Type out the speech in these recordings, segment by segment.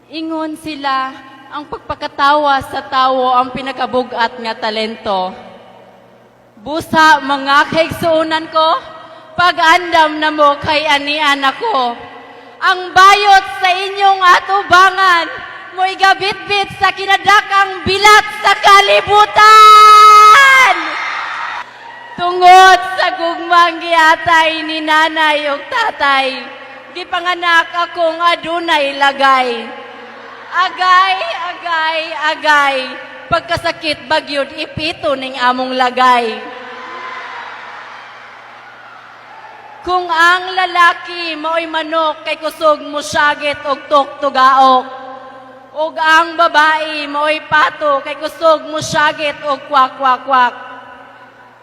Ingon sila, ang pagpakatawa sa tawo ang pinakabugat nga talento. Busa mga kaigsuunan ko, pag-andam na mo kay anian ako. Ang bayot sa inyong atubangan, mo'y gabit-bit sa kinadakang bilat sa kalibutan! Tungod sa gugmang giatay ni nanay ug tatay, gipanganak akong adunay lagay. Agay, agay, agay, pagkasakit bagyod ipito ning among lagay. Kung ang lalaki mao'y manok kay kusog mo syagit og tuktugaok, ug ang babae mao'y pato kay kusog mo syagit og kwak-kwak-kwak.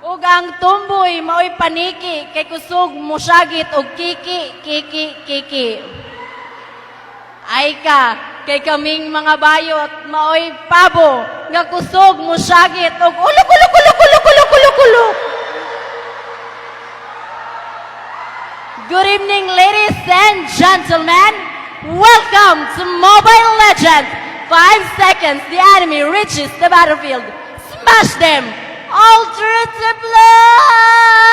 Ug ang tumboy mao'y paniki kay kusog mo syagit og kiki, kiki, kiki. Ay ka, kay kaming mga bayot mao'y pabo nga kusog mo syagit og uluk-uluk-uluk-uluk-uluk-uluk-uluk. Good evening, ladies and gentlemen. Welcome to Mobile Legends. 5 seconds, the enemy reaches the battlefield. Smash them! Alternative Light!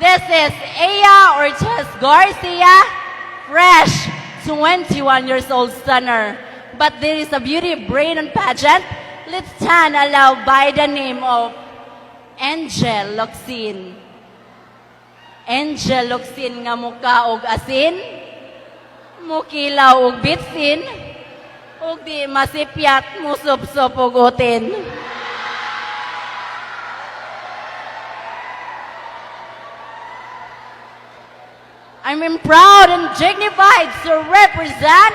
This is Aya Ortiz Garcia, fresh 21 years old stunner. But there is a beauty, brain, and pageant. Let's stand aloud by the name of Angel Locsin. Angel Locsin nga muka og asin, mukilaw og bitsin, ug di masipyat musup-sup og utin. I'm proud and dignified to represent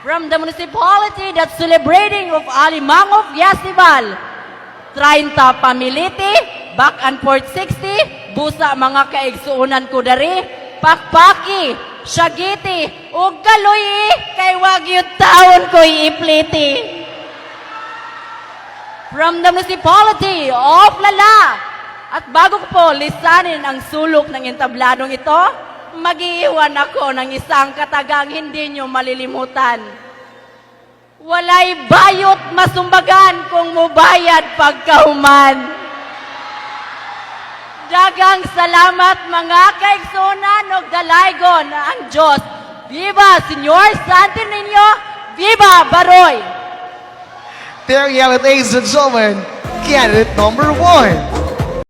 from the municipality that's celebrating of Alimango Festival. 30 pamiliti, back and forth 60, busa mga kaigsuunan ko dari, pakpaki, syagiti, ug kaloy kay wag yun taon ko iipliti. From the municipality of Lala, at bago ko po lisanin ang sulok ng entabladong ito, mag-iiwan ako ng isang katagang hindi nyo malilimutan. Walay bayot masumbagan kung mubayad pagkahuman. Dagang salamat mga kaigsunan ug dalaygon ang Diyos. Viva Senyor Santo Niño! Viva Baroy! There you have it, ladies and gentlemen, candidate number 1.